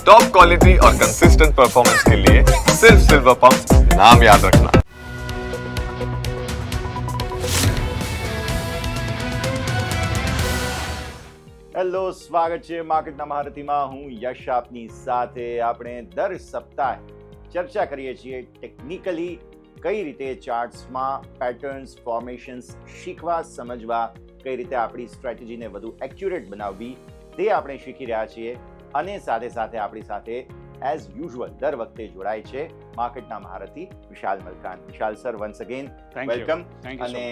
Top quality और consistent performance के लिए सिर्फ सिल्वर पंप नाम याद रखना। હેલો, સ્વાગત છે માર્કેટના મહારથીમાં. હું યશ આપની સાથે. આપણે દર સપ્તાહે ચર્ચા કરીએ છીએ ટેકનિકલી કઈ રીતે ચાર્ટ્સમાં પેટર્ન્સ, ફોર્મેશન્સ શીખવા, સમજવા, કઈ રીતે આપણી સ્ટ્રેટેજીને વધુ એક્યુરેટ બનાવવી તે આપણે શીખી રહ્યા છીએ. અને સાથે સાથે આપણી સાથે એઝ યુઝ્યુઅલ દર વખતે જોડાય છે માર્કેટના મહારથી વિશાલ મલકાન. વિશાલ સર, વન્સ અગેન વેલકમ. અને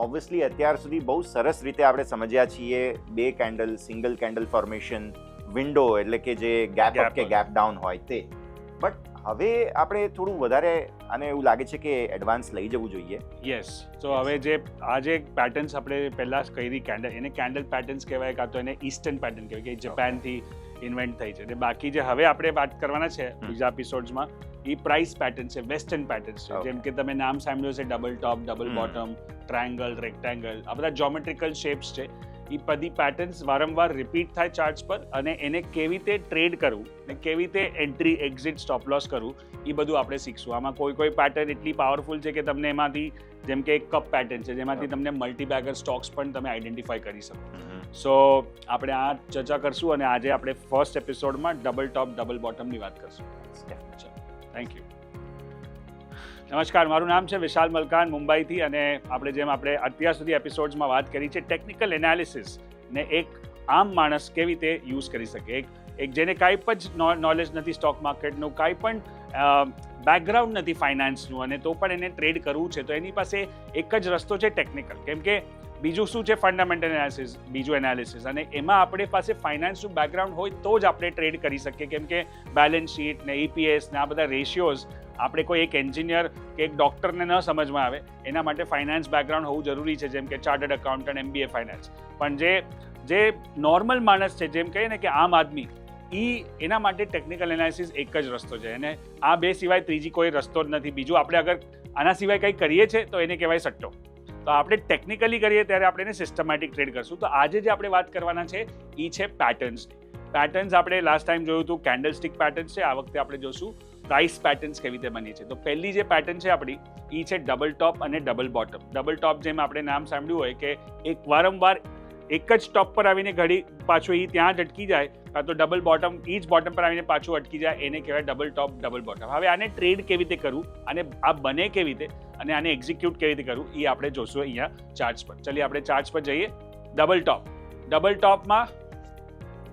ઓબ્વિયસલી અત્યાર સુધી બહુ સરસ રીતે આપણે સમજ્યા છીએ બે candle, single candle formation, window એટલે કે જે ગેપ અપ કે ગેપ ડાઉન હોય તે. બટ હવે આપણે થોડું વધારે અને એવું લાગે છે કે એડવાન્સ લઈ જવું જોઈએ. યસ, તો હવે જે આજે પેટર્ન્સ આપણે પહેલાં કરી કેન્ડલ, એને કેન્ડલ પેટર્ન્સ કહેવાય, કાં તો એને ઈસ્ટર્ન પેટર્ન કહેવાય કે જાપાનથી ઇન્વેન્ટ થઈ છે. બાકી જે હવે આપણે વાત કરવાના છે બીજા એપિસોડ્સમાં એ પ્રાઇસ પેટર્ન છે, વેસ્ટર્ન પેટર્ન્સ છે. જેમ કે તમે નામ સાંભળ્યું છે ડબલ ટોપ, ડબલ બોટમ, ટ્રાયંગલ, રેક્ટેંગલ, આ બધા જ્યોમેટ્રિકલ શેપ્સ છે. એ બધી પેટર્ન્સ વારંવાર રિપીટ થાય ચાર્ટ્સ પર, અને એને કેવી રીતે ટ્રેડ કરવું ને કેવી રીતે એન્ટ્રી, એક્ઝિટ, સ્ટોપ લોસ કરવું એ બધું આપણે શીખશું. આમાં કોઈ પેટર્ન એટલી પાવરફુલ છે કે તમને એમાંથી, જેમ કે એક કપ પેટર્ન છે જેમાંથી તમને મલ્ટીબેગર સ્ટોક્સ પણ તમે આઈડેન્ટિફાઈ કરી શકો. સો આપણે આ ચર્ચા કરશું, અને આજે આપણે ફર્સ્ટ એપિસોડમાં ડબલ ટોપ, ડબલ બોટમની વાત કરશું. Thank you. નમસ્કાર, મારું નામ છે વિશાલ મલકાન, મુંબઈથી. અને આપણે અત્યાર સુધી એપિસોડ્સમાં વાત કરી છે ટેકનિકલ એનાલિસિસ ને એક આમ માણસ કેવી રીતે યુઝ કરી શકે. એક જેને કાંઈ પણ નોલેજ નથી સ્ટોક માર્કેટનું, કાંઈ પણ બેકગ્રાઉન્ડ નથી ફાઇનાન્સનું, અને તો પણ એને ટ્રેડ કરવું છે, તો એની પાસે એક જ રસ્તો છે ટેકનિકલ. કેમ કે બીજું શું છે ફંડામેન્ટલ એનાલિસિસ, બીજું એનાલિસિસ, અને એમાં આપણી પાસે ફાઇનાન્સનું બેકગ્રાઉન્ડ હોય તો જ આપણે ટ્રેડ કરી શકીએ. કેમ કે બેલેન્સ શીટ ને EPS ને આ બધા રેશિયોઝ આપણે કોઈ એક એન્જિનિયર કે એક ડૉક્ટરને ન સમજમાં આવે, એના માટે ફાઇનાન્સ બેકગ્રાઉન્ડ હોવું જરૂરી છે, જેમ કે ચાર્ટર્ડ એકાઉન્ટન્ટ, MBA ફાઇનાન્સ. પણ જે નોર્મલ માણસ છે, જેમ કહીએ ને કે આમ આદમી, એના માટે ટેકનિકલ એનાલિસિસ એક જ રસ્તો છે, અને આ બે સિવાય ત્રીજી કોઈ રસ્તો જ નથી. બીજું આપણે અગર આના સિવાય કંઈ કરીએ છીએ તો એને કહેવાય સટ્ટો. તો આપણે ટેકનિકલી કરીએ ત્યારે આપણે એને સિસ્ટમેટિક ટ્રેડ કરશું. તો આજે જે આપણે વાત કરવાના છે એ છે પેટર્ન્સની. પેટર્ન્સ આપણે લાસ્ટ ટાઈમ જોયું હતું કેન્ડલ સ્ટિક પેટર્ન્સ છે. આ વખતે આપણે જોશું પ્રાઇસ પેટર્ન્સ કેવી રીતે બની છે. તો પહેલી જે પેટર્ન છે આપણી એ છે ડબલ ટોપ અને ડબલ બોટમ. ડબલ ટોપ જેમ આપણે નામ સાંભળ્યું હોય કે એક વારંવાર એક જ ટોપ પર આવીને ઘડી પાછું એ ત્યાં જ અટકી જાય, કાં તો ડબલ બોટમ એ જ બોટમ પર આવીને પાછું અટકી જાય, એને કહેવાય ડબલ ટોપ, ડબલ બોટમ. હવે આને ટ્રેડ કેવી રીતે કરવું, અને આ બને કેવી રીતે, અને આને એક્ઝિક્યુટ કેવી રીતે કરવું એ આપણે જોશું અહીંયા ચાર્ટ્સ પર. ચલીએ આપણે ચાર્ટ્સ પર જઈએ. ડબલ ટોપ. ડબલ ટોપમાં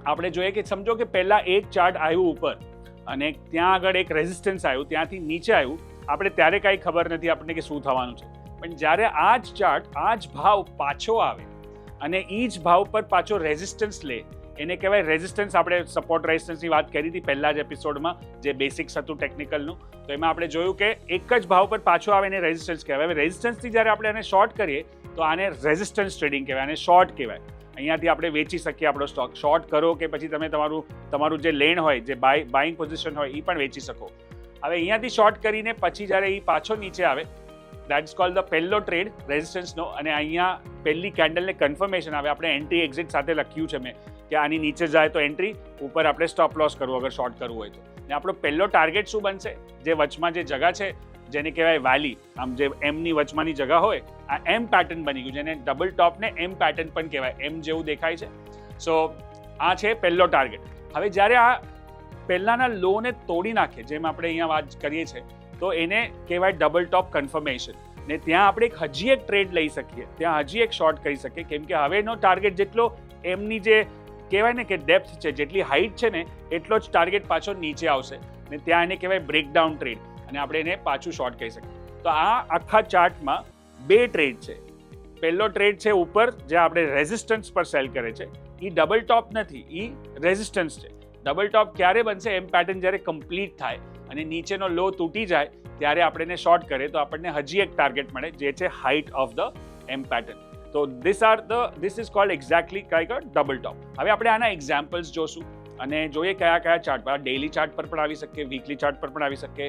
આપણે જોઈએ કે સમજો કે પહેલાં એક ચાર્ટ આવ્યું ઉપર, અને ત્યાં આગળ એક રેઝિસ્ટન્સ આવ્યું, ત્યાંથી નીચે આવ્યું. આપણે ત્યારે કાંઈ ખબર નથી આપણને કે શું થવાનું છે. પણ જ્યારે આ જ ચાર્ટ, આ જ ભાવ પાછો આવે અને એ જ ભાવ પર પાછો રેઝિસ્ટન્સ લે, એને કહેવાય રેઝિસ્ટન્સ. આપણે સપોર્ટ રેઝિસ્ટન્સની વાત કરી હતી પહેલા જ એપિસોડમાં, જે બેસિક્સ હતું ટેકનિકલનું. તો એમાં આપણે જોયું કે એક જ ભાવ પર પાછો આવે એને રેઝિસ્ટન્સ કહેવાય. હવે રેઝિસ્ટન્સથી જ્યારે આપણે આને શોર્ટ કરીએ તો આને રેઝિસ્ટન્સ ટ્રેડિંગ કહેવાય, આને શોર્ટ કહેવાય. અહીંયાથી આપણે વેચી શકીએ આપણો સ્ટોક. શોર્ટ કરો કે પછી તમે તમારું જે લેણ હોય, જે બાઇંગ પોઝિશન હોય એ પણ વેચી શકો. હવે અહીંયાથી શોર્ટ કરીને પછી જ્યારે એ પાછો નીચે આવે, દેટ્સ કોલ્ડ ધ પહેલો ટ્રેડ રેઝિસ્ટન્સનો. અને અહીંયા પહેલી કેન્ડલને કન્ફર્મેશન આવે. આપણે એન્ટ્રી એક્ઝિટ સાથે લખ્યું છે મેં કે આની નીચે જાય તો એન્ટ્રી, ઉપર આપણે સ્ટોપ લોસ કરવું અગર શોર્ટ કરવું હોય તો. ને આપણો પહેલો ટાર્ગેટ શું બનશે, જે વચમાં જે જગા છે જેને કહેવાય વાલી, આમ જે એમની વચમાંની જગા હોય, આ એમ પેટર્ન બની ગયું, જેને ડબલ ટોપને એમ પેટર્ન પણ કહેવાય, એમ જેવું દેખાય છે. સો આ છે પહેલો ટાર્ગેટ. હવે જ્યારે આ પહેલાંના લોને તોડી નાખે, જેમ આપણે અહીંયા વાત કરીએ છીએ, તો એને કહેવાય ડબલ ટોપ કન્ફર્મેશન. ને ત્યાં આપણે હજી એક ટ્રેડ લઈ શકીએ, ત્યાં હજી એક શોર્ટ કરી શકીએ. કેમ કે હવેનો ટાર્ગેટ જેટલો એમની જે કહેવાય ને કે ડેપ્થ છે, જેટલી હાઇટ છે ને, એટલો જ ટાર્ગેટ પાછો નીચે આવશે, ને ત્યાં એને કહેવાય બ્રેકડાઉન ટ્રેડ, અને આપણે એને પાછું શોર્ટ કરી શકીએ. તો આ આખા ચાર્ટમાં બે ટ્રેડ છે. પહેલો ટ્રેડ છે ઉપર, જે આપણે રેઝિસ્ટન્સ પર સેલ કરે છે. એ ડબલ ટોપ નથી, એ રેઝિસ્ટન્સ છે. ડબલ ટોપ ક્યારે બનશે, એમ પેટર્ન જ્યારે કમ્પ્લીટ થાય અને નીચેનો લો તૂટી જાય ત્યારે આપણે એને શોર્ટ કરીએ તો આપણને હજી એક ટાર્ગેટ મળે, જે છે height of the M pattern. તો ધીસ ઇઝ કોલ્ડ એક્ઝેક્ટલી કાંઈક ડબલ ટોપ. હવે આપણે આના એક્ઝામ્પલ્સ જોશું અને જોઈએ કયા ચાર્ટ પર. ડેઇલી ચાર્ટ પર પણ આવી શકે, વીકલી ચાર્ટ પર પણ આવી શકે,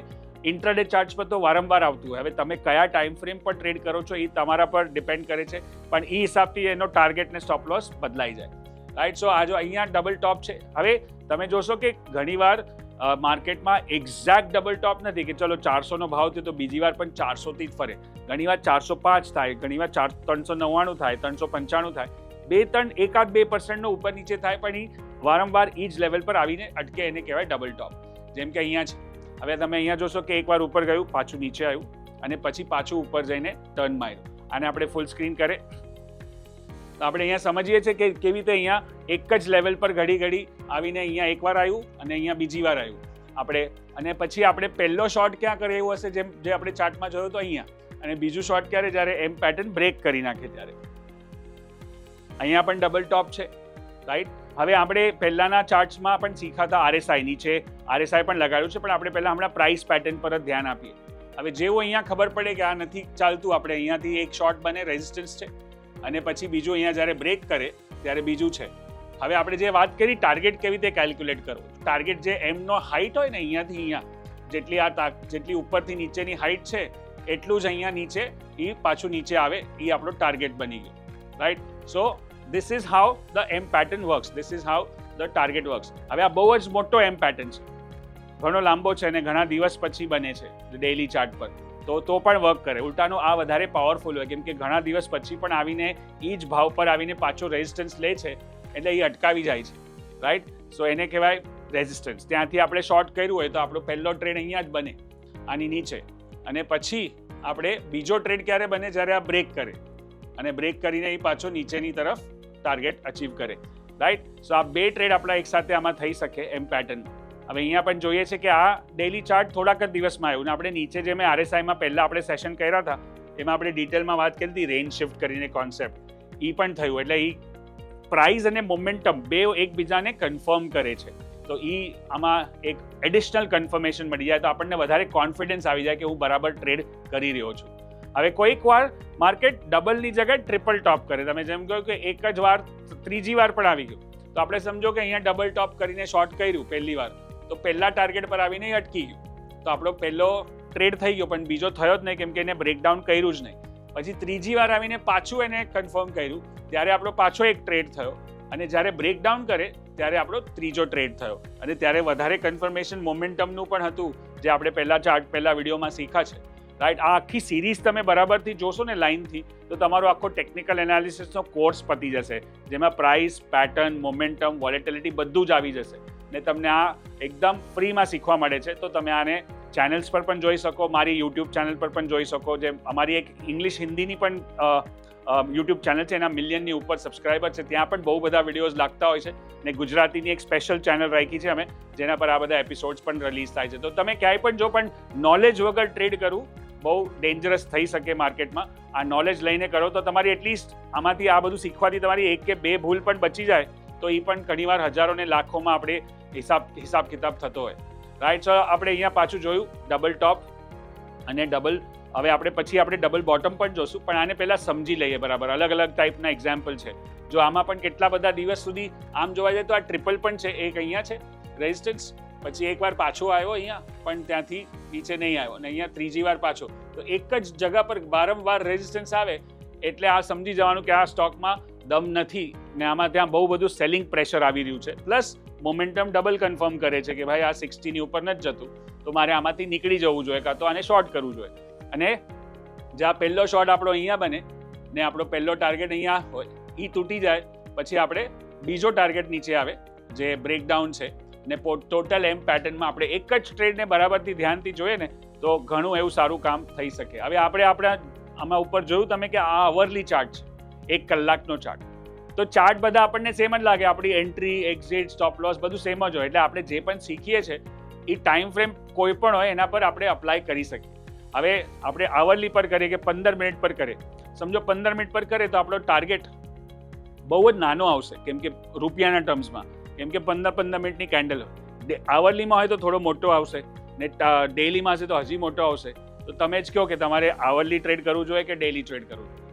ઇન્ટ્રાડે ચાર્ટ્સ પર તો વારંવાર આવતું હોય. હવે તમે કયા ટાઈમ ફ્રેમ પર ટ્રેડ કરો છો એ તમારા પર ડિપેન્ડ કરે છે, પણ એ હિસાબથી એનો ટાર્ગેટ ને સ્ટોપ લોસ બદલાઈ જાય. રાઈટ. સો આ જો અહીંયા ડબલ ટોપ છે. હવે તમે જોશો કે ઘણીવાર માર્કેટમાં એક્ઝેક્ટ ડબલ ટોપ નથી કે ચલો 400નો ભાવ થયો તો બીજી વાર પણ 400થી જ ફરે. ઘણીવાર 405 થાય, ઘણીવાર 399 થાય, 395 થાય, 1-2% ઉપર નીચે થાય, પણ એ વારંવાર એ જ લેવલ પર આવીને અટકે, એને કહેવાય ડબલ ટોપ. જેમ કે અહીંયા છે. હવે તમે અહીંયા જોશો કે એકવાર ઉપર ગયું, પાછું નીચે આવ્યું અને પછી પાછું ઉપર જઈને ટર્ન માર્યું. આને આપણે ફૂલ સ્ક્રીન કરે તો આપણે અહીંયા સમજીએ છીએ કે કેવી રીતે અહીંયા એક જ લેવલ પર ઘડી આવીને અહીંયા એકવાર આવ્યું અને અહીંયા બીજી વાર આવ્યું આપણે. અને પછી આપણે પહેલો શોર્ટ ક્યાં કરે એવું હશે, જેમ જે આપણે ચાર્ટમાં જોયો તો અહીંયા. અને બીજું શોર્ટ ક્યારે, જ્યારે એમ પેટર્ન બ્રેક કરી નાખે ત્યારે. અહીંયા પણ ડબલ ટોપ છે, રાઈટ. હવે આપણે પહેલાના ચાર્ટ્સમાં પણ શીખ્યા હતા RSI, નીચે RSI પણ લગાડ્યું છે, પણ આપણે પહેલા હમણાં પ્રાઇસ પેટર્ન પર જ ધ્યાન આપીએ. હવે જેવું અહીંયા ખબર પડે કે આ નથી ચાલતું, આપણે અહીંયાથી એક શોર્ટ બને, રેઝિસ્ટન્સ છે, અને પછી બીજું અહીંયા જ્યારે બ્રેક કરે ત્યારે બીજું છે. હવે આપણે જે વાત કરી ટાર્ગેટ કેવી રીતે કેલ્ક્યુલેટ કરવો, ટાર્ગેટ જે એમનો હાઈટ હોય ને અહીંયાથી અહીંયા જેટલી ઉપરથી નીચેની હાઈટ છે એટલું જ અહીંયા નીચે એ પાછું નીચે આવે, એ આપણો ટાર્ગેટ બની ગયો, right. So this is how the M pattern works, this is how the target works. હવે આ બહુ જ મોટો M pattern છે, ઘણો લાંબો છે અને ઘણા દિવસ પછી બને છે ડેઇલી ચાર્ટ પર, તો પણ વર્ક કરે. ઉલટાનો આ વધારે પાવરફુલ હોય, કેમ કે ઘણા દિવસ પછી પણ આવીને એ જ ભાવ પર આવીને પાછો રેઝિસ્ટન્સ લે છે, એટલે એ અટકાવી જાય છે, રાઈટ. સો એને કહેવાય રેઝિસ્ટન્સ. ત્યાંથી આપણે શોર્ટ કર્યું હોય તો આપણો પહેલો ટ્રેડ અહીંયા જ બને, આની નીચે, અને પછી આપણે બીજો ટ્રેડ ક્યારે બને, જ્યારે આ બ્રેક કરે, અને બ્રેક કરીને એ પાછો નીચેની તરફ ટાર્ગેટ અચીવ કરે, રાઈટ. સો આ બે ટ્રેડ આપણા એકસાથે આમાં થઈ શકે એમ પેટર્ન. હવે અહીંયા પણ જોઈએ છે કે આ ડેઇલી ચાર્ટ થોડાક જ દિવસમાં આવ્યું, ને આપણે નીચે જે મેં RSIમાં પહેલાં આપણે સેશન કર્યા હતા એમાં આપણે ડિટેલમાં વાત કરી હતી રેન્જ શિફ્ટ કરીને કોન્સેપ્ટ, એ પણ થયું. એટલે એ પ્રાઇસ અને મોમેન્ટમ બે એકબીજાને કન્ફર્મ કરે છે, તો એ આમાં એક એડિશનલ કન્ફર્મેશન મળી જાય તો આપણને વધારે કોન્ફિડન્સ આવી જાય કે હું બરાબર ટ્રેડ કરી રહ્યો છું. હવે કોઈક વાર માર્કેટ ડબલની જગ્યાએ ટ્રિપલ ટોપ કરે, તમે જેમ કહ્યું કે એક જ વાર ત્રીજી વાર પણ આવી ગયું, તો આપણે સમજો કે અહીંયા ડબલ ટોપ કરીને શોર્ટ કર્યું પહેલી વાર, તો પહેલા ટાર્ગેટ પર આવીને અટકી ગયું, તો આપણો પહેલો ટ્રેડ થઈ ગયો, પણ બીજો થયો જ નહીં, કેમ કે એને બ્રેકડાઉન કર્યું જ નહીં. પછી ત્રીજી વાર આવીને પાછું એને કન્ફર્મ કર્યું, ત્યારે આપણો પાછો એક ટ્રેડ થયો, અને જ્યારે બ્રેકડાઉન કરે ત્યારે આપણો ત્રીજો ટ્રેડ થયો, અને ત્યારે વધારે કન્ફર્મેશન મોમેન્ટમનું પણ હતું, જે આપણે પહેલા વિડીયોમાં શીખ્યા છે, રાઈટ. આ આખી સિરીઝ તમે બરાબરથી જોશો ને લાઇનથી, તો તમારો આખો ટેકનિકલ એનાલિસિસનો કોર્સ પતી જશે, જેમાં પ્રાઇસ, પેટર્ન, મોમેન્ટમ, વોલેટિલિટી બધું જ આવી જશે, ને તમને આ એકદમ ફ્રીમાં શીખવા મળે છે. તો તમે આને ચેનલ્સ પર પણ જોઈ શકો, મારી યુટ્યુબ ચેનલ પર પણ જોઈ શકો, જેમ અમારી એક ઇંગ્લિશ હિન્દીની પણ યુટ્યુબ ચેનલ છે, એના મિલિયનની ઉપર સબસ્ક્રાઈબર છે, ત્યાં પણ બહુ બધા વિડીયોઝ લાગતા હોય છે, ને ગુજરાતીની એક સ્પેશિયલ ચેનલ રાખી છે અમે, જેના પર આ બધા એપિસોડ્સ પણ રિલીઝ થાય છે. તો તમે ક્યાંય પણ જો પણ નોલેજ વગર ટ્રેડ કરવું બહુ ડેન્જરસ થઈ શકે માર્કેટમાં. આ નોલેજ લઈને કરો તો તમારી એટલીસ્ટ આમાંથી આ બધું શીખવાથી તમારી એક કે બે ભૂલ પણ બચી જાય, તો એ પણ ઘણીવાર હજારો ને લાખોમાં આપણે હિસાબ કિતાબ થતો હોય, રાઈટ. સો આપણે અહીંયા પાછું જોયું ડબલ ટોપ અને ડબલ, હવે આપણે ડબલ બોટમ પણ જોશું, પણ આને પહેલાં સમજી લઈએ બરાબર. અલગ અલગ ટાઈપના એક્ઝામ્પલ છે. જો આમાં પણ કેટલા બધા દિવસ સુધી આમ જોવા જાય તો આ ટ્રિપલ પણ છે, એક અહીંયા છે રેઝિસ્ટન્સ, પછી એકવાર પાછો આવ્યો અહીંયા, પણ ત્યાંથી નીચે નહીં આવ્યો, અને અહીંયા ત્રીજી વાર પાછો, તો એક જ જગા પર વારંવાર રેઝિસ્ટન્સ આવે એટલે આ સમજી જવાનું કે આ સ્ટોકમાં દમ નથી, ને આમાં ત્યાં બહુ બધું સેલિંગ પ્રેશર આવી રહ્યું છે. પ્લસ મોમેન્ટમ ડબલ કન્ફર્મ કરે છે કે ભાઈ આ 60ની ઉપર નથી જતું, તો મારે આમાંથી નીકળી જવું જોઈએ, કાં તો આને શોર્ટ કરવું જોઈએ. અને જ્યાં પહેલો શોર્ટ આપણો અહીંયા બને ને આપણો પહેલો ટાર્ગેટ અહીંયા હોય, એ તૂટી જાય પછી આપણે બીજો ટાર્ગેટ નીચે આવે જે બ્રેકડાઉન છે, ને ટોટલ એમ પેટર્નમાં આપણે એક જ ટ્રેડને બરાબરથી ધ્યાનથી જોઈએ ને તો ઘણું એવું સારું કામ થઈ શકે. હવે આપણે આમાં ઉપર જોયું તમે કે આ અવરલી ચાર્ટ છે, 1 કલાકનો ચાર્ટ, તો ચાર્ટ બધા આપણને સેમ જ લાગે, આપણી એન્ટ્રી, એક્ઝિટ, સ્ટોપ લોસ બધું સેમ જ હોય, એટલે આપણે જે પણ શીખીએ છીએ એ ટાઈમ ફ્રેમ કોઈ પણ હોય એના પર આપણે અપ્લાય કરી શકીએ. હવે આપણે આવરલી પર કરીએ કે 15 મિનિટ પર કરીએ, સમજો 15 મિનિટ પર કરીએ તો આપણો ટાર્ગેટ બહુ જ નાનો આવશે, કેમ કે રૂપિયાના ટર્મ્સમાં, કેમ કે 15 મિનિટની કેન્ડલ હોય. આવરલીમાં હોય તો થોડો મોટો આવશે, ને ડેઈલીમાં હશે તો હજી મોટો આવશે. તો તમે જ કહો કે તમારે આવરલી ટ્રેડ કરવું જોઈએ કે ડેઈલી ટ્રેડ કરવું જોઈએ,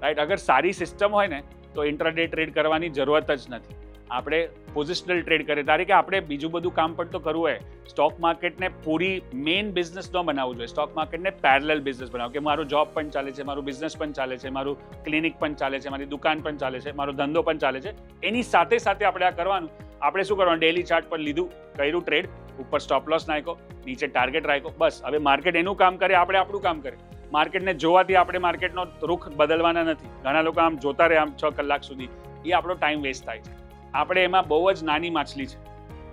રાઈટ. અગર સારી સિસ્ટમ હોય ને તો ઇન્ટ્રાડે ટ્રેડ કરવાની જરૂરત જ નથી. આપણે પોઝિશનલ ટ્રેડ કરીએ, તારે કે આપણે બીજું બધું કામ પણ તો કરવું હોય. સ્ટોક માર્કેટને પૂરી મેઇન બિઝનેસ ન બનાવવું જોઈએ. સ્ટોક માર્કેટને પેરેલલ બિઝનેસ બનાવો કે મારો જોબ પણ ચાલે છે, મારું બિઝનેસ પણ ચાલે છે, મારું ક્લિનિક પણ ચાલે છે, મારી દુકાન પણ ચાલે છે, મારો ધંધો પણ ચાલે છે. એની સાથે સાથે આપણે આ કરવાનું. આપણે શું કરવાનું, ડેલી ચાર્ટ પર લીધું, કર્યું ટ્રેડ, ઉપર સ્ટોપ લોસ નાખ્યો, નીચે ટાર્ગેટ રાખ્યો, બસ. હવે માર્કેટ એનું કામ કરે, આપણે આપણું કામ કરે. માર્કેટને જોવાથી આપણે માર્કેટનો રૂખ બદલવાના નથી. ઘણા લોકો આમ જોતા રહે આમ 6 કલાક સુધી, એ આપણો ટાઈમ વેસ્ટ થાય છે. આપણે એમાં બહુ જ નાની માછલી છે.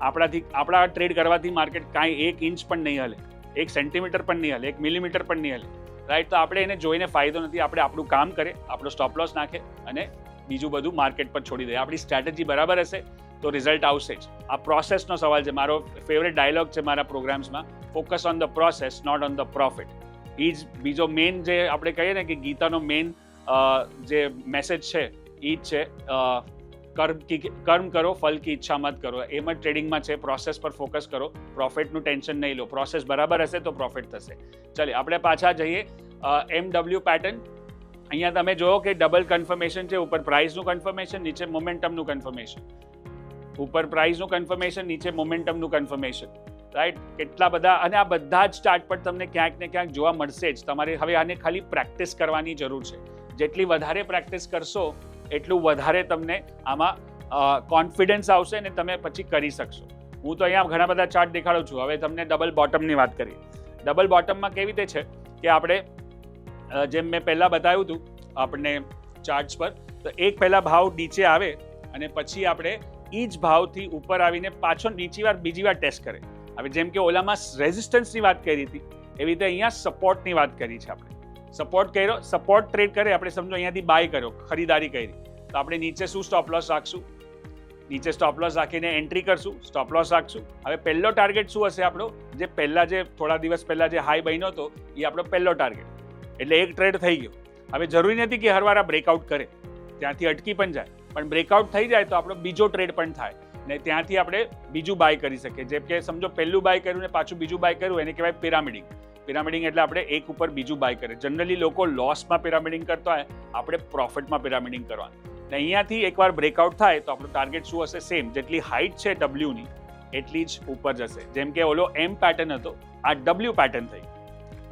આપણા ટ્રેડ કરવાથી માર્કેટ કાંઈ 1 ઇંચ પણ નહીં હલે, 1 સેન્ટીમીટર પણ નહીં હલે, 1 મિલીમીટર પણ નહીં હલે, રાઈટ. તો આપણે એને જોઈને ફાયદો નથી. આપણે આપણું કામ કરે, આપણો સ્ટોપ લોસ નાખે અને બીજું બધું માર્કેટ પર છોડી દે. આપણી સ્ટ્રેટેજી બરાબર હશે તો રિઝલ્ટ આવશે જ. આ પ્રોસેસનો સવાલ છે. મારો ફેવરેટ ડાયલોગ છે મારા પ્રોગ્રામ્સમાં, focus on the process, not on the profit. એ જ બીજો મેઇન જે આપણે કહીએ ને કે ગીતાનો મેઇન જે મેસેજ છે એ જ છે, કર્મ કરો, ફલ કી ઈચ્છા મત કરો. એમ જ ટ્રેડિંગમાં છે, પ્રોસેસ પર ફોકસ કરો, પ્રોફિટનું ટેન્શન નહીં લો. પ્રોસેસ બરાબર હશે તો પ્રોફિટ થશે. ચાલો આપણે પાછા જઈએ. MW પેટર્ન, અહીંયા તમે જોવો કે ડબલ કન્ફર્મેશન છે. ઉપર પ્રાઇસનું કન્ફર્મેશન, નીચે મોમેન્ટમનું કન્ફર્મેશન. ઉપર પ્રાઇસનું કન્ફર્મેશન, નીચે મોમેન્ટમનું કન્ફર્મેશન, રાઈટ. કેટલા બધા, અને આ બધા જ ચાર્ટ પર તમને ક્યાંક ને ક્યાંક જોવા મળશે જ. તમારે હવે આને ખાલી પ્રેક્ટિસ કરવાની જરૂર છે. જેટલી વધારે પ્રેક્ટિસ કરશો એટલું વધારે તમને આમાં કોન્ફિડન્સ આવશે અને તમે પછી કરી શકશો. હું તો અહીંયા ઘણા બધા ચાર્ટ દેખાડું છું. હવે તમને ડબલ બોટમની વાત કરીએ. ડબલ બોટમમાં કેવી રીતે છે કે આપણે જેમ મેં પહેલાં બતાવ્યું હતું આપણને ચાર્ટ્સ પર, તો એક પહેલાં ભાવ નીચે આવે અને પછી આપણે એ જ ભાવથી ઉપર આવીને પાછો બીજી વાર ટેસ્ટ કરે. હવે જેમ કે ઓલામાં રેઝિસ્ટન્સની વાત કરી હતી, એવી રીતે અહીંયા સપોર્ટની વાત કરી છે. આપણે સપોર્ટ કર્યો, સપોર્ટ ટ્રેડ કરે, આપણે સમજો અહીંયાથી બાય કર્યો, ખરીદારી કરી, તો આપણે નીચે શું સ્ટોપ લોસ રાખશું, નીચે સ્ટોપ લોસ રાખીને એન્ટ્રી કરશું, સ્ટોપ લોસ રાખશું. હવે પહેલો ટાર્ગેટ શું હશે આપણો, જે પહેલાં જે થોડા દિવસ પહેલાં જે હાઈ બન્યો હતો એ આપણો પહેલો ટાર્ગેટ. એટલે એક ટ્રેડ થઈ ગયો. હવે જરૂરી નથી કે હર વાર આ બ્રેકઆઉટ કરે, ત્યાંથી અટકી પણ જાય, પણ બ્રેકઆઉટ થઈ જાય તો આપણો બીજો ટ્રેડ પણ થાય ને ત્યાંથી આપણે બીજું બાય કરી શકીએ. જેમ કે સમજો પહેલું બાય કર્યું ને પાછું બીજું બાય કર્યું, એને કહેવાય પિરામિડિંગ. પિરામિડિંગ એટલે આપણે એક ઉપર બીજું બાય કરે. જનરલી લોકો લોસમાં પિરામિડિંગ કરતા હોય, આપણે પ્રોફિટમાં પિરામિડિંગ કરવાનું. ને અહીંયાથી એકવાર બ્રેકઆઉટ થાય તો આપણું ટાર્ગેટ શું હશે, સેમ જેટલી હાઇટ છે ડબલ્યુની એટલી જ ઉપર જશે. જેમ કે ઓલો એમ પેટર્ન હતો, આ ડબલ્યુ પેટર્ન થઈ,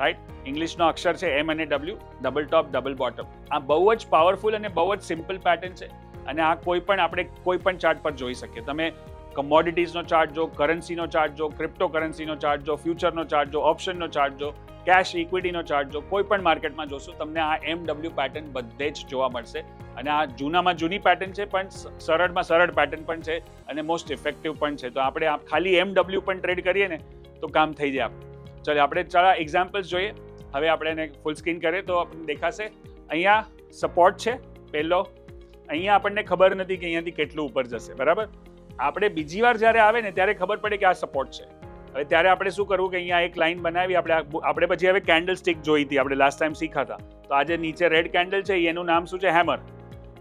રાઈટ. ઇંગ્લિશનો અક્ષર છે એમ અને ડબલ્યુ, ડબલ ટોપ ડબલ બોટમ. આ બહુ જ પાવરફુલ અને બહુ જ સિમ્પલ પેટર્ન છે અને આ આપણે કોઈ પણ ચાર્ટ પર જોઈ શકીએ. તમે કમોડિટીઝનો ચાર્ટ જો, કરન્સીનો ચાર્ટ જો, ક્રિપ્ટો કરન્સીનો ચાર્ટ જો, ફ્યુચરનો ચાર્ટ જો, ઓપ્શનનો ચાર્ટ જો, કેશ ઇક્વિટીનો ચાર્ટ જો, કોઈ પણ માર્કેટમાં જોશો તમને આ MW પેટર્ન બધે જ જોવા મળશે. અને આ જૂનામાં જૂની પેટર્ન છે, પણ સરળમાં સરળ પેટર્ન પણ છે અને મોસ્ટ ઇફેક્ટિવ પણ છે. તો આપણે ખાલી MW પણ ટ્રેડ કરીએ ને તો કામ થઈ જાય આપણે. ચાલો આપણે એક્ઝામ્પલ્સ જોઈએ. હવે આપણે એને ફૂલ સ્ક્રીન કરીએ તો આપણને દેખાશે. અહીંયા સપોર્ટ છે પહેલો. અહીંયા આપણને ખબર નથી કે અહીંયાથી કેટલું ઉપર જશે, બરાબર. આપણે બીજી વાર જ્યારે આવે ને ત્યારે ખબર પડે કે આ સપોર્ટ છે. હવે ત્યારે આપણે શું કરવું કે અહીંયા એક લાઈન બનાવી, આપણે પછી હવે કેન્ડલ સ્ટિક જોઈ હતી, આપણે લાસ્ટ ટાઈમ શીખ્યા હતા. તો આજે નીચે રેડ કેન્ડલ છે, એનું નામ શું છે, હેમર.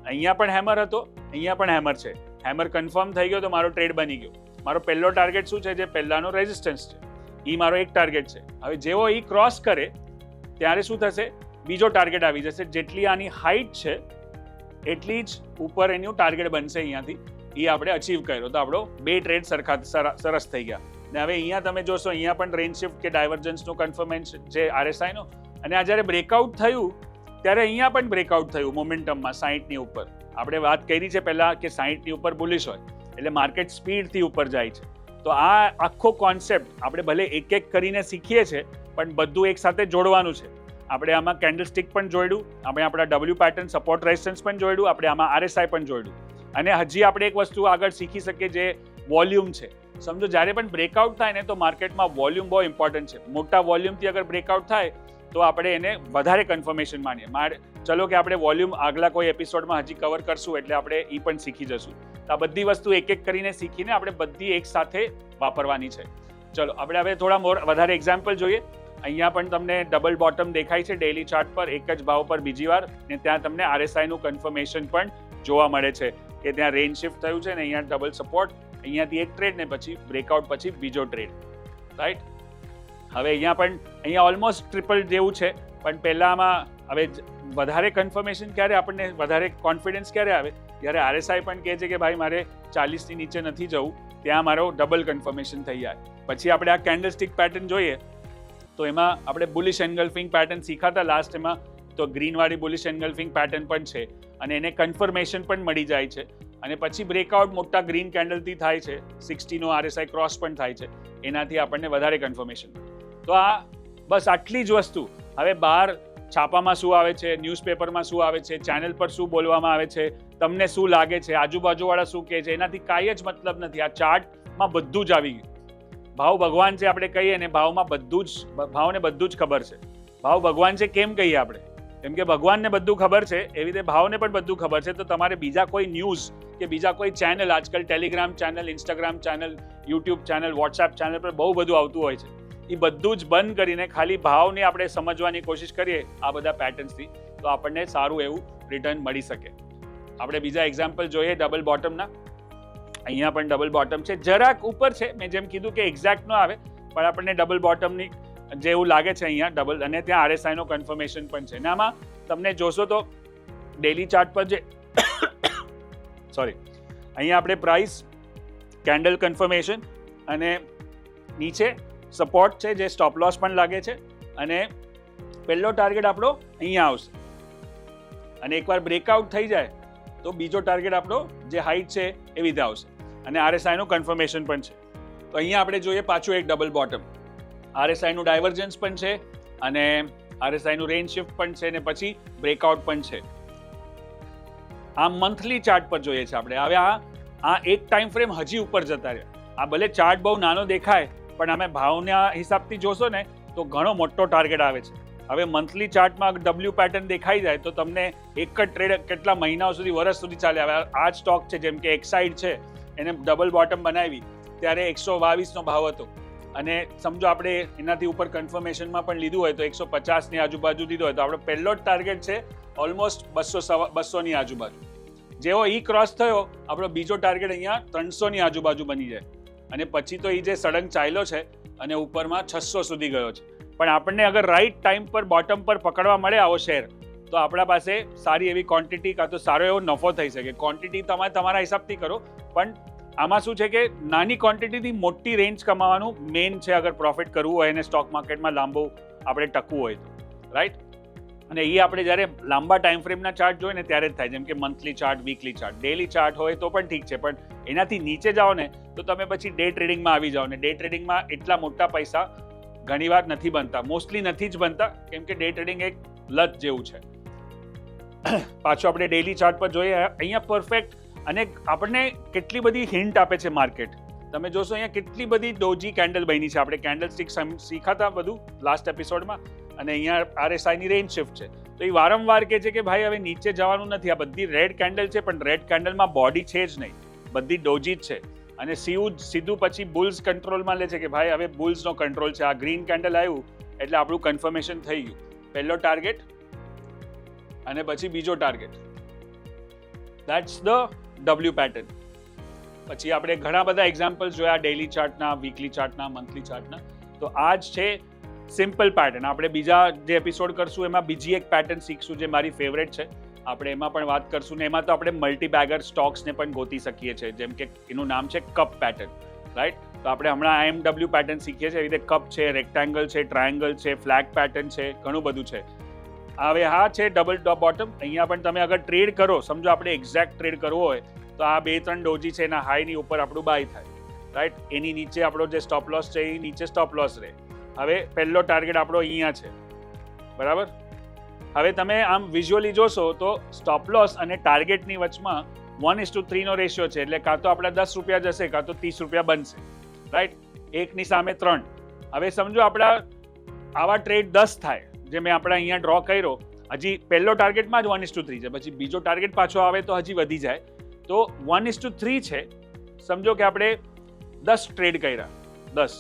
અહીંયા પણ હેમર હતો, અહીંયા પણ હેમર છે. હેમર કન્ફર્મ થઈ ગયો તો મારો ટ્રેડ બની ગયો. મારો પહેલો ટાર્ગેટ શું છે, જે પહેલાનો રેઝિસ્ટન્સ છે, એ મારો એક ટાર્ગેટ છે. હવે જેવો એ ક્રોસ કરે ત્યારે શું થશે, બીજો ટાર્ગેટ આવી જશે. જેટલી આની હાઇટ છે એટલી જ ઉપર એનું ટાર્ગેટ બનશે. અહીંયાથી એ આપણે અચીવ કર્યો તો આપણો 2 ટ્રેડ સરસ થઈ ગયા. ને હવે અહીંયા તમે જોશો, અહીંયા પણ રેન્જ શિફ્ટ કે ડાયવર્જન્સનું કન્ફર્મેશન છે RSI નો. અને આ જ્યારે બ્રેકઆઉટ થયું ત્યારે અહીંયા પણ બ્રેકઆઉટ થયું મોમેન્ટમમાં 60ની ઉપર. આપણે વાત કરી છે પહેલાં કે 60ની ઉપર બુલિશ હોય એટલે માર્કેટ સ્પીડથી ઉપર જાય છે. તો આ આખો કોન્સેપ્ટ આપણે ભલે એક એક કરીને શીખીએ છીએ, પણ બધું એકસાથે જોડવાનું છે. આપણે આમાં કેન્ડલ સ્ટિક પણ જોડ્યું, આપણે આપણા ડબલ્યુ પેટર્ન સપોર્ટ રેઝિસ્ટન્સ પણ જોડ્યું, આપણે આમાં RSI પણ જોડ્યું. અને હજી આપણે એક વસ્તુ આગળ શીખી શકીએ જે વોલ્યુમ છે. સમજો જ્યારે પણ બ્રેકઆઉટ થાય ને તો માર્કેટમાં વોલ્યુમ બહુ ઇમ્પોર્ટન્ટ છે. મોટા વોલ્યુમથી અગર બ્રેકઆઉટ થાય તો આપણે એને વધારે કન્ફર્મેશન માનીએ. ચલો કે આપણે વોલ્યુમ આગલા કોઈ એપિસોડમાં હજી કવર કરશું એટલે આપણે એ પણ શીખી જશું. તો આ બધી વસ્તુ એક એક કરીને શીખીને આપણે બધી એક સાથે વાપરવાની છે. ચલો આપણે હવે થોડા વધારે એક્ઝામ્પલ જોઈએ. અહીંયા પણ તમને ડબલ બોટમ દેખાય છે ડેઇલી ચાર્ટ પર, એક જ ભાવ પર બીજી વાર, ને ત્યાં તમને RSI નું કન્ફર્મેશન પણ જોવા મળે છે કે ત્યાં રેન્જ શિફ્ટ થયું છે ને અહીંયા ડબલ સપોર્ટ, અહીંયાથી એક ટ્રેડ ને પછી બ્રેકઆઉટ પછી બીજો ટ્રેડ, રાઈટ. હવે અહીંયા ઓલમોસ્ટ ટ્રિપલ જેવું છે, પણ પહેલામાં હવે વધારે કન્ફર્મેશન ક્યારે આપણને વધારે કોન્ફિડન્સ ક્યારે આવે, જ્યારે RSI પણ કહે છે કે ભાઈ મારે 40ની નીચે નથી જવું, ત્યાં મારો ડબલ કન્ફર્મેશન થઈ જાય. પછી આપણે આ કેન્ડલસ્ટિક પેટર્ન જોઈએ તો એમાં આપણે બુલિશ એન્ગલ્ફિંગ પેટર્ન શીખાતા લાસ્ટ, એમાં તો ગ્રીનવાળી બુલિશ એન્ગલ્ફિંગ પેટર્ન પણ છે અને એને કન્ફર્મેશન પણ મળી જાય છે. અને પછી બ્રેકઆઉટ મોટા ગ્રીન કેન્ડલથી થાય છે, 60નો RSI ક્રોસ પણ થાય છે, એનાથી આપણને વધારે કન્ફર્મેશન. તો આ બસ આટલી જ વસ્તુ. હવે બહાર છાપામાં શું આવે છે, ન્યૂઝપેપરમાં શું આવે છે, ચેનલ પર શું બોલવામાં આવે છે, તમને શું લાગે છે, આજુબાજુવાળા શું કહે છે, એનાથી કાંઈ જ મતલબ નથી. આ ચાર્ટમાં બધું જ આવી ગયું. ભાવ ભગવાન છે આપણે કહીએ ને, ભાવમાં બધું જ, ભાવને બધું જ ખબર છે. ભાવ ભગવાન છે કેમ કહીએ આપણે? કેમ કે ભગવાનને બધું ખબર છે, એવી રીતે ભાવને પણ બધું ખબર છે. તો તમારે બીજા કોઈ ન્યૂઝ કે બીજા કોઈ ચેનલ, આજકાલ Telegram channel, Instagram channel, YouTube channel, WhatsApp channel પર બહુ બધું આવતું હોય છે. એ બધું જ બંધ કરીને ખાલી ભાવને આપણે સમજવાની કોશિશ કરીએ આ બધા પેટર્ન્સથી, તો આપણને સારું એવું રિટર્ન મળી શકે. આપણે બીજા એક્ઝામ્પલ જોઈએ ડબલ બોટમના. અહીંયા પણ ડબલ બોટમ છે, જરાક ઉપર છે. મેં જેમ કીધું કે એક્ઝેક્ટ ન આવે, પણ આપણને ડબલ બોટમની જેવું લાગે છે અહીંયા ડબલ, અને ત્યાં RSI નો કન્ફર્મેશન પણ છે. અને આમાં તમને જોશો તો ડેલી ચાર્ટ પર જે અહીંયા આપણે પ્રાઇસ, કેન્ડલ કન્ફર્મેશન અને નીચે સપોર્ટ છે, જે સ્ટોપ લોસ પણ લાગે છે, અને પહેલો ટાર્ગેટ આપણો અહીંયા આવશે. અને એકવાર બ્રેકઆઉટ થઈ જાય તો બીજો ટાર્ગેટ આપણો જે હાઈટ છે એવી રીતે આવશે, અને RSI નું કન્ફર્મેશન પણ છે. તો અહીંયા આપણે જોઈએ પાછું એક ડબલ બોટમ. RSI નું ડાયવર્જન્સ પણ છે અને RSI નું રેન્જ શિફ્ટ પણ છે, અને પછી બ્રેકઆઉટ પણ છે. આ મંથલી ચાર્ટ પર જોઈએ છે આપણે. હવે આ એક ટાઈમ ફ્રેમ હજી ઉપર જતા રહ્યા. આ ભલે ચાર્ટ બહુ નાનો દેખાય, પણ અમે ભાવના હિસાબથી જોશો ને તો ઘણો મોટો ટાર્ગેટ આવે છે. હવે મંથલી ચાર્ટમાં W પેટર્ન દેખાઈ જાય તો તમને એક જ ટ્રેડ કેટલા મહિનાઓ સુધી, વર્ષ સુધી ચાલે. હવે આ જ સ્ટોક છે, જેમ કે એક્સાઇડ છે, એને ડબલ બોટમ બનાવી ત્યારે 122નો ભાવ હતો, અને સમજો આપણે એનાથી ઉપર કન્ફર્મેશનમાં પણ લીધું હોય તો 150ની આજુબાજુ લીધો હોય તો આપણો પહેલો જ ટાર્ગેટ છે ઓલમોસ્ટ 200ની આજુબાજુ. જેવો ક્રોસ થયો આપણો બીજો ટાર્ગેટ અહીંયા 300ની આજુબાજુ બની જાય, અને પછી તો જે સળંગ ચાલ્યો છે અને ઉપરમાં 600 સુધી ગયો છે. પણ આપણને અગર રાઈટ ટાઈમ પર બોટમ પર પકડવા મળે આવો શેર, તો આપણા પાસે સારી એવી ક્વોન્ટિટી કાં તો સારો એવો નફો થઈ શકે. ક્વોન્ટિટી તમે તમારા હિસાબથી કરો, પણ આમાં શું છે કે નાની ક્વોન્ટિટીથી મોટી રેન્જ કમાવાનું મેઇન છે, અગર પ્રોફિટ કરવું હોય અને સ્ટોક માર્કેટમાં લાંબુ આપણે ટકવું હોય તો, રાઈટ. અને એ આપણે જ્યારે લાંબા ટાઈમ ફ્રેમના ચાર્ટ જોઈએ ને ત્યારે જ થાય, જેમ કે monthly chart, weekly chart. Daily chart હોય તો પણ ઠીક છે, પણ એનાથી નીચે જાઓ ને તો તમે પછી ડે ટ્રેડિંગમાં આવી જાઓ, ને ડે ટ્રેડિંગમાં એટલા મોટા પૈસા ઘણીવાર નથી બનતા, મોસ્ટલી નથી જ બનતા, કેમ કે ડે ટ્રેડિંગ એક લત જેવું છે. પાછું આપણે ડેલી ચાર્ટ પર જોઈએ. અહીંયા પરફેક્ટ, અને આપણને કેટલી બધી હિન્ટ આપે છે માર્કેટ. તમે જોશો અહીંયા કેટલી બધી ડોજી કેન્ડલ બની છે. આપણે કેન્ડલ સ્ટિક શીખાતા બધું લાસ્ટ એપિસોડમાં, અને અહીંયા RSI ની રેન્જ શિફ્ટ છે. તો એ વારંવાર કહે છે કે ભાઈ હવે નીચે જવાનું નથી. આ બધી રેડ કેન્ડલ છે, પણ રેડ કેન્ડલમાં બોડી છે જ નહીં, બધી ડોજી જ છે. અને સીધું પછી બુલ્સ કંટ્રોલમાં લે છે કે ભાઈ હવે બુલ્સનો કંટ્રોલ છે. આ ગ્રીન કેન્ડલ આવ્યું એટલે આપણું કન્ફર્મેશન થઈ ગયું. પહેલો ટાર્ગેટ અને પછી બીજો target. That's the W pattern. પછી આપણે ઘણા બધા એક્ઝામ્પલ્સ જોયા ડેલી ચાર્ટના, વીકલી ચાર્ટના, મંથલી ચાર્ટના. તો આ જ છે સિમ્પલ પેટર્ન. આપણે બીજા જે એપિસોડ કરશું એમાં બીજી એક પેટર્ન શીખશું જે મારી ફેવરેટ છે. આપણે એમાં પણ વાત કરશું, ને એમાં તો આપણે મલ્ટીબેગર સ્ટોક્સને પણ ગોતી શકીએ છીએ, જેમ કે એનું નામ છે કપ પેટર્ન, રાઈટ. તો આપણે હમણાં IMW પેટર્ન શીખીએ છીએ. એવી રીતે કપ છે, રેક્ટેંગલ છે, ટ્રાયેંગલ છે, ફ્લેગ પેટર્ન છે, ઘણું બધું છે. હવે હા છે ડબલ બોટમ. અહીંયા પણ તમે અગર ટ્રેડ કરો, સમજો આપણે એક્ઝેક્ટ ટ્રેડ કરવો હોય તો આ 2-3 ડોજી છે, એના હાઈની ઉપર આપણું બાય થાય, રાઈટ. એની નીચે આપણો જે સ્ટોપ લોસ છે એ નીચે સ્ટોપ લોસ રહે. હવે પહેલો ટાર્ગેટ આપણો અહીંયા છે, બરાબર. હવે તમે આમ વિઝ્યુઅલી જોશો તો સ્ટોપ લોસ અને ટાર્ગેટની વચમાં 1:3 નો રેશિયો છે, એટલે કાં તો આપણા 10 રૂપિયા જશે કાં તો 30 રૂપિયા બનશે, રાઈટ. 1ની સામે 3. હવે સમજો આપણા આવા ટ્રેડ 10 થાય, જે મેં આપણા અહીંયા ડ્રો કર્યો, હજી પહેલો ટાર્ગેટમાં જ 1:3 છે, પછી બીજો ટાર્ગેટ પાછો આવે તો હજી વધી જાય, તો 1:3 છે. સમજો કે આપણે 10 ટ્રેડ કર્યા, 10,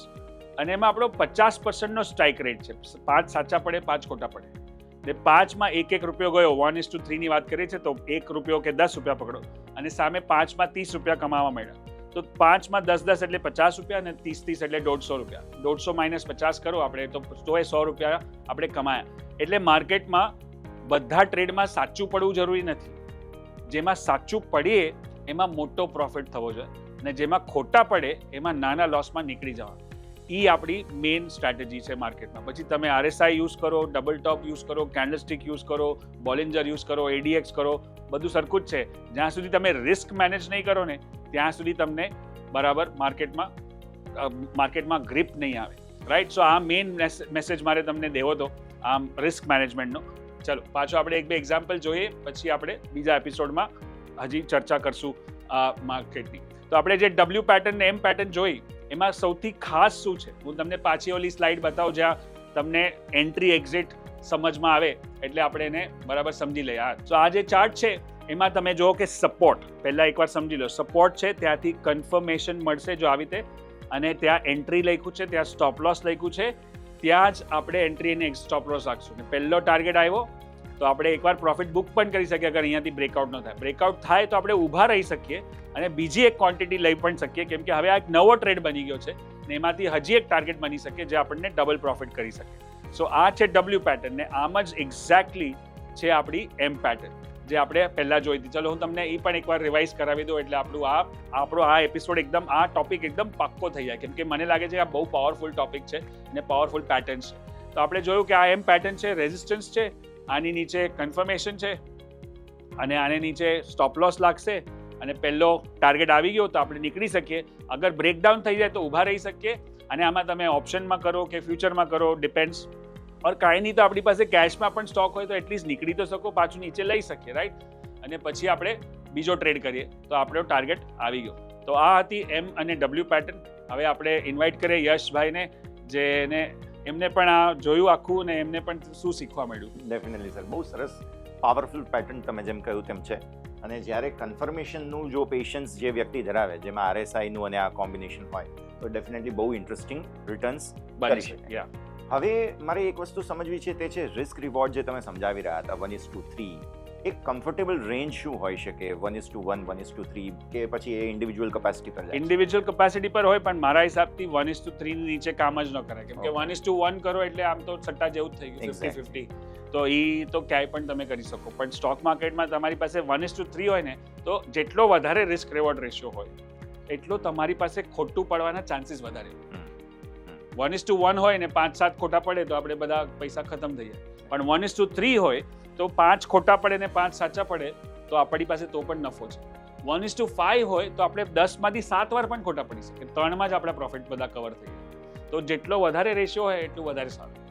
અને એમાં આપણો 50%નો સ્ટ્રાઇક રેટ છે. 5 સાચા પડે, 5 ખોટા પડે, એટલે 5માં 1 રૂપિયો ગયો. 1:3ની વાત કરીએ છીએ તો 1 રૂપિયો કે 10 રૂપિયા પકડો, અને સામે 5માં 30 રૂપિયા કમાવા મળ્યા. તો 5માં 10 એટલે 50 રૂપિયા, અને 30 એટલે 150 રૂપિયા. 150 - 50 કરો આપણે તો 100 રૂપિયા આપણે કમાયા. એટલે માર્કેટમાં બધા ટ્રેડમાં સાચું પડવું જરૂરી નથી. જેમાં સાચું પડીએ એમાં મોટો પ્રોફિટ થવો જોઈએ અને જેમાં ખોટા પડે એમાં નાના લોસમાં નીકળી જવા. એ આપણી મેઇન સ્ટ્રેટેજી છે માર્કેટમાં. પછી તમે RSI યુઝ કરો, ડબલ ટોપ યુઝ કરો, કેન્ડલસ્ટિક યુઝ કરો, બોલિંજર યુઝ કરો, ADX કરો, બધું સરખું જ છે. જ્યાં સુધી તમે રિસ્ક મેનેજ નહીં કરો ને ત્યાં સુધી તમને બરાબર માર્કેટમાં ગ્રીપ નહીં આવે, રાઈટ? સો આ મેઇન મેસેજ મારે તમને દેવો હતો આમ રિસ્ક મેનેજમેન્ટનો. ચલો પાછો આપણે એક બે એક્ઝામ્પલ જોઈએ, પછી આપણે બીજા એપિસોડમાં હજી ચર્ચા કરશું આ માર્કેટની. તો આપણે જે W પેટર્ન ને M પેટર્ન જોઈ એમાં સૌથી ખાસ શું છે, હું તમને પાછી ઓલી સ્લાઇડ બતાવું જ્યાં તમને એન્ટ્રી એક્ઝિટ સમજમાં આવે એટલે આપણે એને બરાબર સમજી લઈએ. તો આ જે ચાર્ટ છે એમાં તમે જુઓ કે સપોર્ટ, પહેલા એકવાર સમજી લો, સપોર્ટ છે ત્યાંથી કન્ફર્મેશન મળશે જો આવી રીતે, અને ત્યાં એન્ટ્રી લખ્યું છે, ત્યાં સ્ટોપ લોસ લખ્યું છે, ત્યાં જ આપણે એન્ટ્રી અને સ્ટોપ લોસ રાખશું. પહેલો ટાર્ગેટ આવ્યો તો આપણે એકવાર પ્રોફિટ બુક પણ કરી શકીએ અગર અહીંયાથી બ્રેકઆઉટ ન થાય. બ્રેકઆઉટ થાય તો આપણે ઊભા રહી શકીએ અને બીજી એક ક્વોન્ટિટી લઈ પણ શકીએ, કેમ કે હવે આ એક નવો ટ્રેડ બની ગયો છે ને એમાંથી હજી એક ટાર્ગેટ બની શકે જે આપણને ડબલ પ્રોફિટ કરી શકે. સો આ છે W પેટર્ન ને આમ જ એક્ઝેક્ટલી છે આપણી M પેટર્ન જે આપણે પહેલા જોઈ હતી. ચલો હું તમને એ પણ એકવાર રિવાઇઝ કરાવી દઉં એટલે આપણો આ એપિસોડ એકદમ આ ટોપિક એકદમ પાક્કો થઈ જાય, કેમ કે મને લાગે છે આ બહુ પાવરફુલ ટોપિક છે અને પાવરફુલ પેટર્ન છે. તો આપણે જોયું કે આ M પેટર્ન છે, રેઝિસ્ટન્સ છે, આની નીચે કન્ફર્મેશન છે અને આને નીચે સ્ટોપ લોસ લાગશે અને પહેલો ટાર્ગેટ આવી ગયો તો આપણે નીકળી શકીએ. અગર બ્રેકડાઉન થઈ જાય તો ઊભા રહી શકીએ અને આમાં તમે ઓપ્શનમાં કરો કે ફ્યુચરમાં કરો, ડિપેન્ડ્સ. ઓર કાંઈ નહીં તો આપણી પાસે કેશમાં પણ સ્ટોક હોય તો એટલીસ્ટ નીકળી તો શકો, પાછું નીચે લઈ શકીએ, રાઈટ? અને પછી આપણે બીજો ટ્રેડ કરીએ તો આપણો ટાર્ગેટ આવી ગયો. તો આ હતી M અને W પેટર્ન. હવે આપણે ઇન્વાઇટ કરીએ યશભાઈને, જેને એમને પણ આ જોયું આખું ને એમને પણ શું શીખવા મળ્યું. ડેફિનેટલી સર, બહુ સરસ પાવરફુલ પેટર્ન તમે જેમ કહ્યું તેમ છે. અને જ્યારે કન્ફર્મેશનનું જો પેશન્સ જે વ્યક્તિ ધરાવે, જેમાં RSIનું અને આ કોમ્બિનેશન હોય તો ડેફિનેટલી બહુ ઇન્ટરેસ્ટિંગ રિટર્ન્સ કરી શકે. હવે મારે એક વસ્તુ સમજવી છે, તે છે રિસ્ક રિવોર્ડ જે તમે સમજાવી રહ્યા હતા 1:3. એક કમ્ફર્ટેબલ રેન્જ શું હોઈ શકે? 1:1, 1:3 કે પછી એ ઇન્ડિવિજ્યુઅલ કેપેસિટી પર જાય? ઇન્ડિવિજ્યુઅલ કેપેસિટી પર હોય, પણ મારા હિસાબથી 1:3 ની નીચે કામ જ ન કરાય, કેમ કે 1:1 કરો એટલે આમ તો સટ્ટા જેવું જ થઈ ગયું, 50-50. તો એ તો ક્યાંય પણ તમે કરી શકો, પણ સ્ટોક માર્કેટમાં તમારી પાસે 1:3 હોય ને તો જેટલો વધારે રિસ્ક રિવોર્ડ રેશિયો હોય એટલો તમારી પાસે ખોટું પડવાના ચાન્સીસ વધારે. 1:1 હોય ને 5-7 ખોટા પડે તો આપણે બધા પૈસા ખતમ થઈ જાય, પણ 1:3 હોય તો 5 ખોટા પડે ને 5 સાચા પડે તો આપણી પાસે તો પણ નફો છે. 1:5 હોય તો આપણે 10 માંથી 7 વાર પણ ખોટા પડી શકે, 3માં જ આપણા પ્રોફિટ બધા કવર થઈ જાય. તો જેટલો વધારે રેશિયો હોય એટલું વધારે સારું.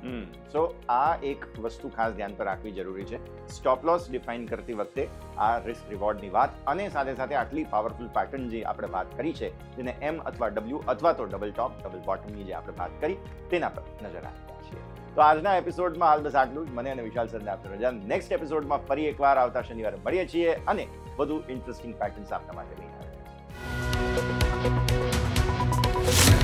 સો આ એક વસ્તુ ખાસ ધ્યાન પર રાખવી જરૂરી છે સ્ટોપ લોસ ડિફાઇન કરતી વખતે, આ રિસ્ક રિવોર્ડની વાત અને સાથે સાથે આટલી પાવરફુલ પેટર્ન જે આપણે વાત કરી છે, જેને M અથવા W અથવા તો ડબલ ટોપ ડબલ બોટમની જે આપણે વાત કરી તેના પર નજર રાખીએ છીએ. તો આજના એપિસોડમાં હાલ બસ આટલું જ. મને અને વિશાલ સરને આપતો રજા. નેક્સ્ટ એપિસોડમાં ફરી એકવાર આવતા શનિવારે મળીએ છીએ અને વધુ ઇન્ટરેસ્ટિંગ પેટર્ન્સ આપના માટે લઈને આવ્યા છીએ.